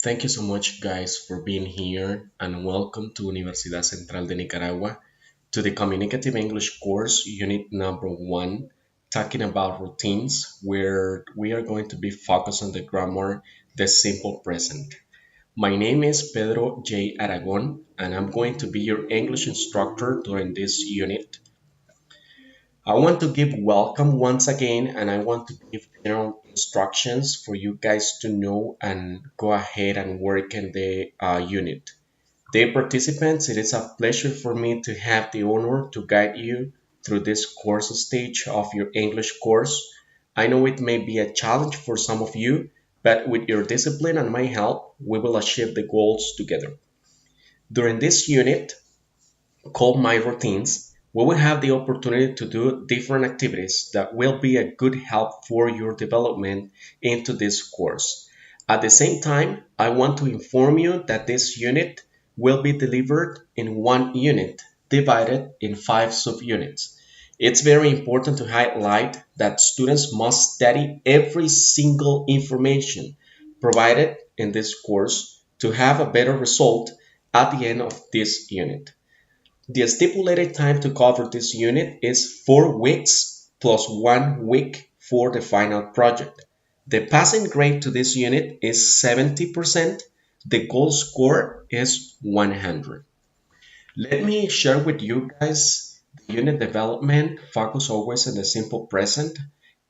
Thank you so much, guys, for being here and welcome to Universidad Central de Nicaragua to the Communicative English course, unit number one, talking about routines, where we are going to be focused on the grammar, the simple present. My name is Pedro J. Aragon, and I'm going to be your English instructor during this unit. I want to give welcome once again, and I want to give general instructions for you guys to know and go ahead and work in the unit. Dear participants, it is a pleasure for me to have the honor to guide you through this course stage of your English course. I know it may be a challenge for some of you, but with your discipline and my help, we will achieve the goals together. During this unit, called My Routines, we will have the opportunity to do different activities that will be a good help for your development into this course. At the same time, I want to inform you that this unit will be delivered in one unit divided in five subunits. It's very important to highlight that students must study every single information provided in this course to have a better result at the end of this unit. The stipulated time to cover this unit is 4 weeks plus 1 week for the final project. The passing grade to this unit is 70%. The goal score is 100. Let me share with you guys the unit development, focus always on the simple present,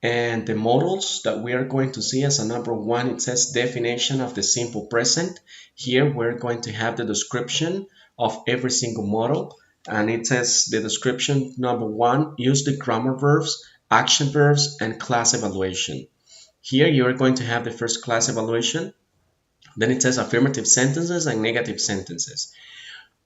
and the models that we are going to see as a number one. It says definition of the simple present. Here we're going to have the description of every single model, and it says the description number one, use the grammar verbs, action verbs, and class evaluation. Here you're going to have the first class evaluation. Then it says affirmative sentences and negative sentences.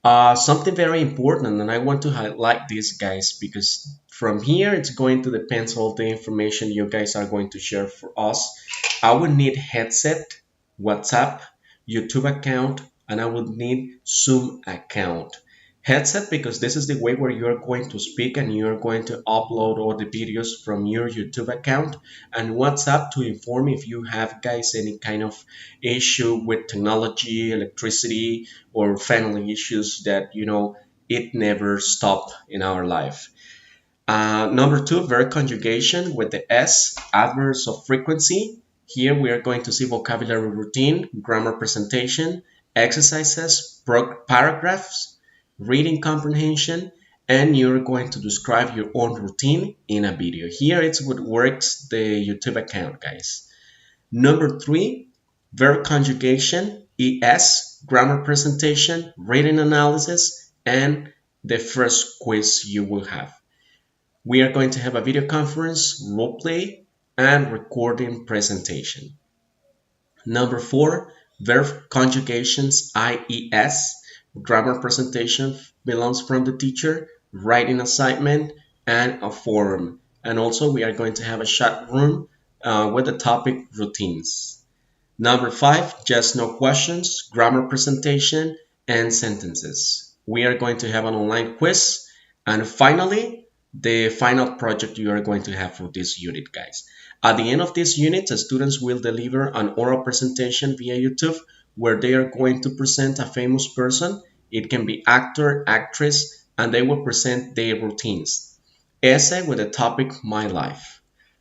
Something very important, and I want to highlight this, guys, because from here it's going to depend all the information you guys are going to share for us. I will need headset, WhatsApp, YouTube account, and I will need Zoom account. Headset because this is the way where you're going to speak and you're going to upload all the videos from your YouTube account, and WhatsApp to inform if you have, guys, any kind of issue with technology, electricity, or family issues that it never stop in our life. Number two, verb conjugation with the S, adverbs of frequency. Here we are going to see vocabulary routine, grammar presentation, exercises, paragraphs, reading comprehension, and you're going to describe your own routine in a video. Here it's what works the YouTube account, guys. Number three, verb conjugation, ES, grammar presentation, reading analysis, and the first quiz you will have. We are going to have a video conference, role play, and recording presentation. Number four, verb conjugations, IES, grammar presentation belongs from the teacher, writing assignment, and a forum. And also we are going to have a chat room with the topic routines. Number five, just no questions, grammar presentation, and sentences. We are going to have an online quiz. And finally, the final project you are going to have for this unit, guys. At the end of this unit, the students will deliver an oral presentation via YouTube where they are going to present a famous person. It can be actor, actress, and they will present their routines. Essay with the topic My Life.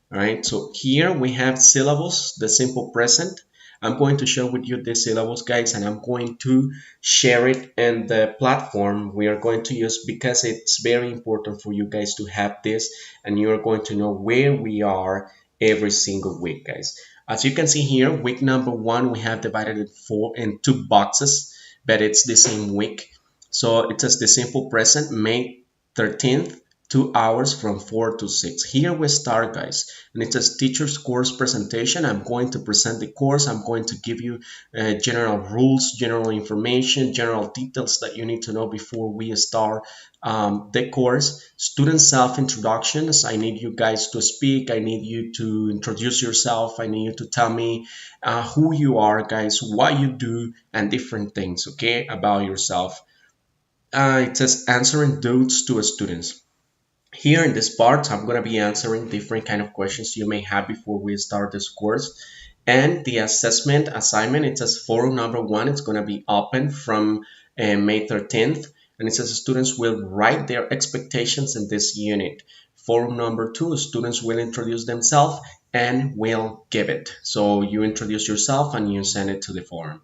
All right, so here we have syllables, the simple present. I'm going to share with you the syllables, guys, and I'm going to share it in the platform we are going to use because it's very important for you guys to have this and you're going to know where we are every single week, guys. As you can see here, week number one, we have divided it in two boxes, but it's the same week. So it says the simple present, May 13th, 2 hours from 4 to 6. Here we start, guys, and it says teacher's course presentation. I'm going to present the course. I'm going to give you general rules, general information, general details that you need to know before we start the course. Student self-introductions. I need you guys to speak. I need you to introduce yourself. I need you to tell me who you are, guys, what you do, and different things, okay, about yourself. It says answering doubts to students. Here in this part, I'm going to be answering different kind of questions you may have before we start this course. And the assessment assignment, it says forum number 1, it's going to be open from May 13th. And it says students will write their expectations in this unit. Forum number 2, students will introduce themselves and will give it. So you introduce yourself and you send it to the forum.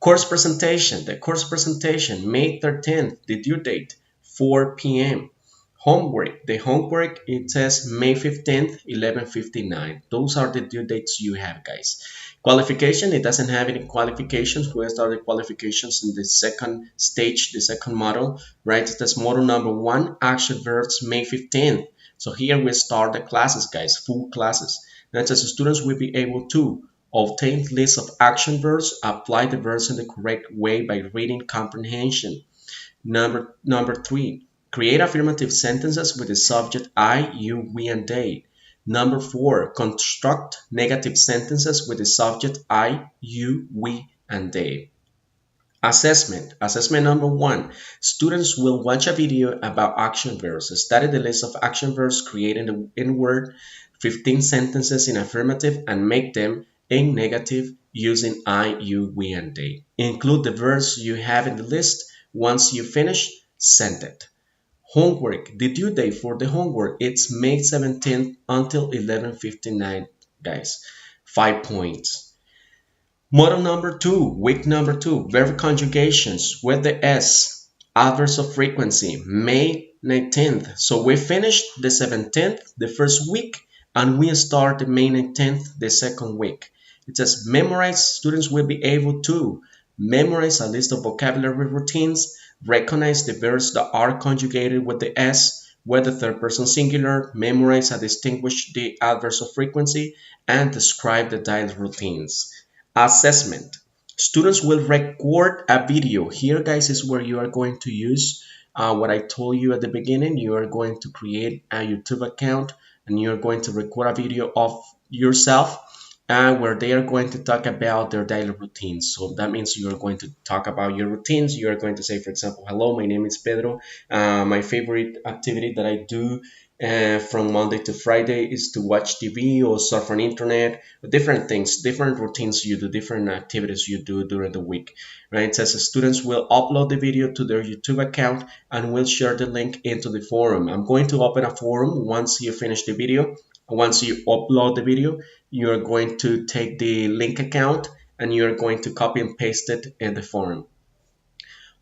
Course presentation, the course presentation, May 13th, the due date, 4 p.m. Homework, the homework, it says May 15th, 11:59. Those are the due dates you have, guys. Qualification, it doesn't have any qualifications. We started qualifications in the second stage, the second model, right? It says model number 1, action verbs, May 15th. So here we start the classes, guys, full classes. And it says students will be able to obtain list of action verbs, apply the verbs in the correct way by reading comprehension. Number 3, create affirmative sentences with the subject I, you, we, and they. Number 4, construct negative sentences with the subject I, you, we, and they. Assessment. Assessment number 1. Students will watch a video about action verbs. Study the list of action verbs, create in Word 15 sentences in affirmative and make them in negative using I, you, we, and they. Include the verbs you have in the list. Once you finish, send it. Homework. The due date for the homework, it's May 17th until 11:59, guys. 5 points. Model number 2, week number 2, verb conjugations with the S, adverbs of frequency, May 19th. So we finished the 17th, the first week, and we start the May 19th, the second week. It says memorize, students will be able to memorize a list of vocabulary routines, recognize the verbs that are conjugated with the S, with the third person singular, memorize and distinguish the adverbs of frequency, and describe the daily routines. Assessment. Students will record a video. Here, guys, is where you are going to use what I told you at the beginning. You are going to create a YouTube account and you're going to record a video of yourself where they are going to talk about their daily routines. So that means you are going to talk about your routines. You are going to say, for example, hello, my name is Pedro. My favorite activity that I do from Monday to Friday is to watch TV or surf on internet, different things, different routines you do, different activities you do during the week, right? It says students will upload the video to their YouTube account and will share the link into the forum. I'm going to open a forum once you finish the video. Once you upload the video, you're going to take the link account and you're going to copy and paste it in the forum.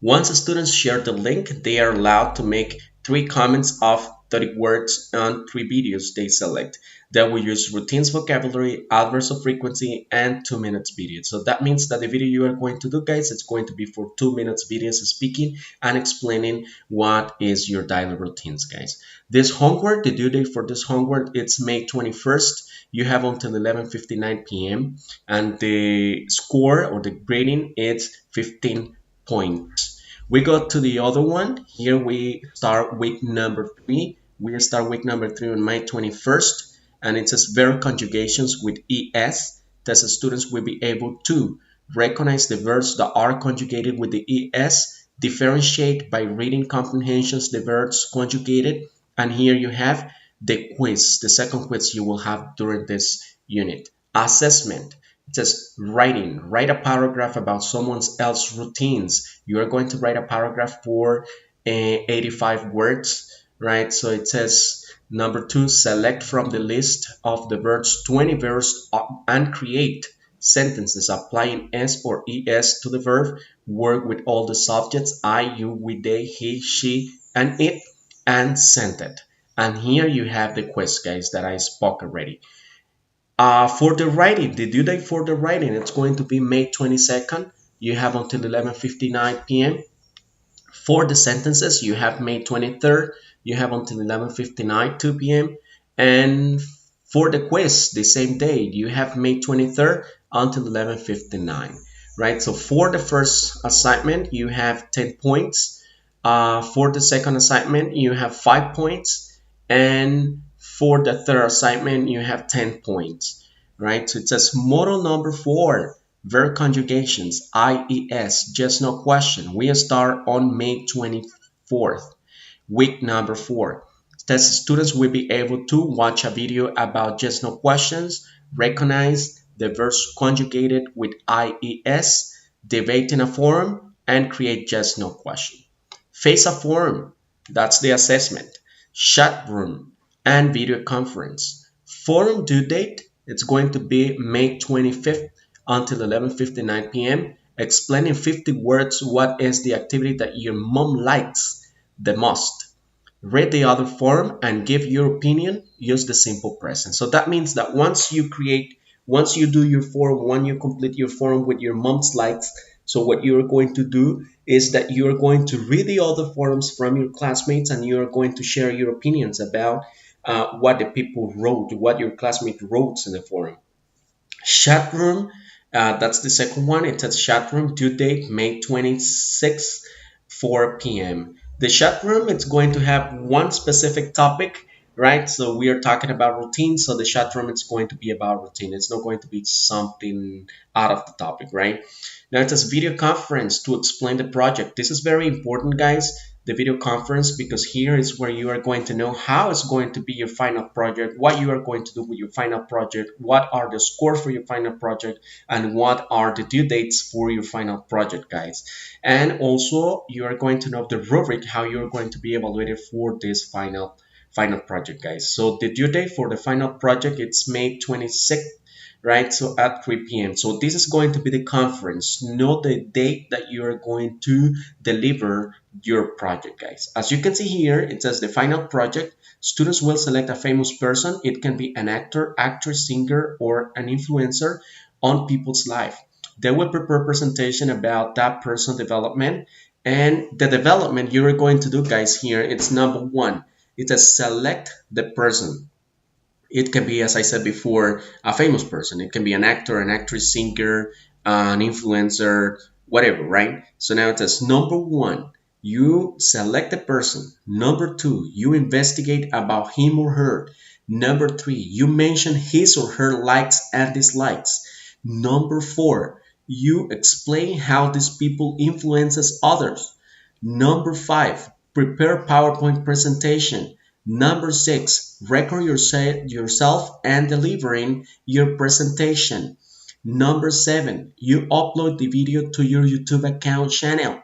Once the students share the link, they are allowed to make 3 comments of 30 words on 3 videos they select. They will use routines, vocabulary, adverbs of frequency, and 2 minutes video. So that means that the video you are going to do, guys, it's going to be for 2 minutes videos speaking and explaining what is your daily routines, guys. This homework, the due date for this homework, it's May 21st. You have until 11:59 p.m. and the score or the grading is 15 points. We go to the other one. Here we start week number 3. We start week number 3 on May 21st, and it says verb conjugations with ES. That the students will be able to recognize the verbs that are conjugated with the ES, differentiate by reading comprehensions the verbs conjugated, and here you have the quiz, the second quiz you will have during this unit. Assessment. It says writing. Write a paragraph about someone else's routines. You are going to write a paragraph for 85 words, right? So it says number 2, select from the list of the verbs 20 verbs and create sentences applying S or ES to the verb. Work with all the subjects I, you, we, they, he, she, and it, and send it. And here you have the quiz, guys, that I spoke already. For the writing, the due date for the writing, it's going to be May 22nd. You have until 11:59 p.m. For the sentences, you have May 23rd. You have until 11:59, 2 p.m. And for the quiz, the same day, you have May 23rd until 11:59, right? So for the first assignment, you have 10 points. For the second assignment, you have 5 points. And for the third assignment, you have 10 points, right? So it says model number 4, verb conjugations, IES, just no question. We start on May 24th, week number 4. It says students will be able to watch a video about just no questions, recognize the verbs conjugated with IES, debate in a forum, and create just no question. Face a forum, that's the assessment. Chat room and video conference. Forum due date, it's going to be May 25th until 11:59 p.m. Explain in 50 words what is the activity that your mom likes the most. Read the other form and give your opinion. Use the simple present. So that means that once you do your form, once you complete your form with your mom's likes, so what you're going to do is that you're going to read the other forms from your classmates and you're going to share your opinions about what the people wrote, what your classmate wrote in the forum. Chat room, that's the second one. It says chat room due date May 26th, 4 p.m. The chat room, it's going to have one specific topic, right? So we are talking about routine. So the chat room, it's going to be about routine. It's not going to be something out of the topic, right? Now it says video conference to explain the project. This is very important, guys, the video conference, because here is where you are going to know how it's going to be your final project, what you are going to do with your final project, what are the scores for your final project, and what are the due dates for your final project, guys. And also you are going to know the rubric, how you're going to be evaluated for this final project, guys. So the due date for the final project, it's May 26th, right? So at 3 p.m. So this is going to be the conference, not the date that you are going to deliver your project, guys. As you can see here, it says the final project. Students will select a famous person. It can be an actor, actress, singer, or an influencer on people's life. They will prepare a presentation about that person development. And the development you're going to do, guys, here, it's number one. It says select the person. It can be, as I said before, a famous person. It can be an actor, an actress, singer, an influencer, whatever, right? So now it says number one, you select the person. Number two, you investigate about him or her. Number three, you mention his or her likes and dislikes. Number four, you explain how these people influences others. Number five, prepare PowerPoint presentation. Number six, record yourself and delivering your presentation. Number seven, you upload the video to your YouTube account channel.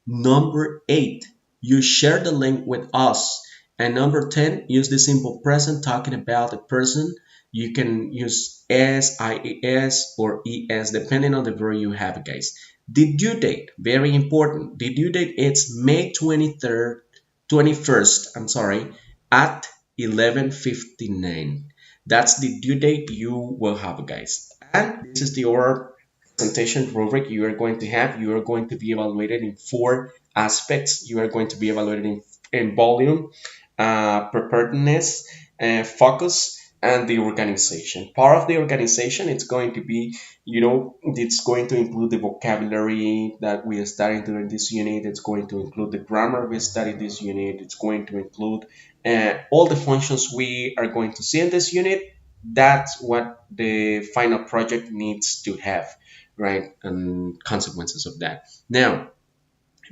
Number eight, you share the link with us. And number 10, use the simple present talking about the person. You can use S, IES, or ES depending on the verb you have, guys. The due date, very important. The due date is May 23rd, 21st, I'm sorry, at 11:59. That's the due date you will have, guys. And this is the oral presentation rubric you are going to have. You are going to be evaluated in four aspects. You are going to be evaluated in volume, preparedness, focus, and the organization. Part of the organization, it's going to be, it's going to include the vocabulary that we are studying during this unit. It's going to include the grammar we studied this unit. It's going to include all the functions we are going to see in this unit. That's what the final project needs to have, right? And consequences of that. Now,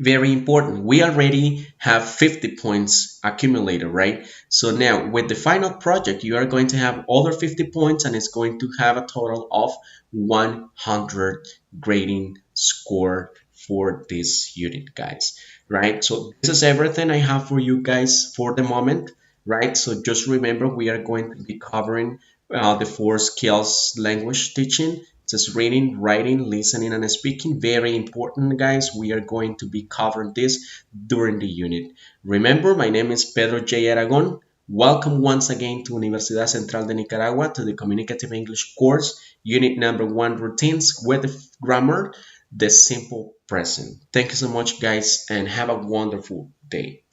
very important, we already have 50 points accumulated, right? So now with the final project, you are going to have other 50 points and it's going to have a total of 100 grading score for this unit, guys, right? So this is everything I have for you guys for the moment, right? So just remember, we are going to be covering the four skills language teaching. Just reading, writing, listening, and speaking. Very important, guys. We are going to be covering this during the unit. Remember, my name is Pedro J. Aragon. Welcome once again to Universidad Central de Nicaragua to the Communicative English course, unit number 1, routines with the grammar, the simple present. Thank you so much, guys, and have a wonderful day.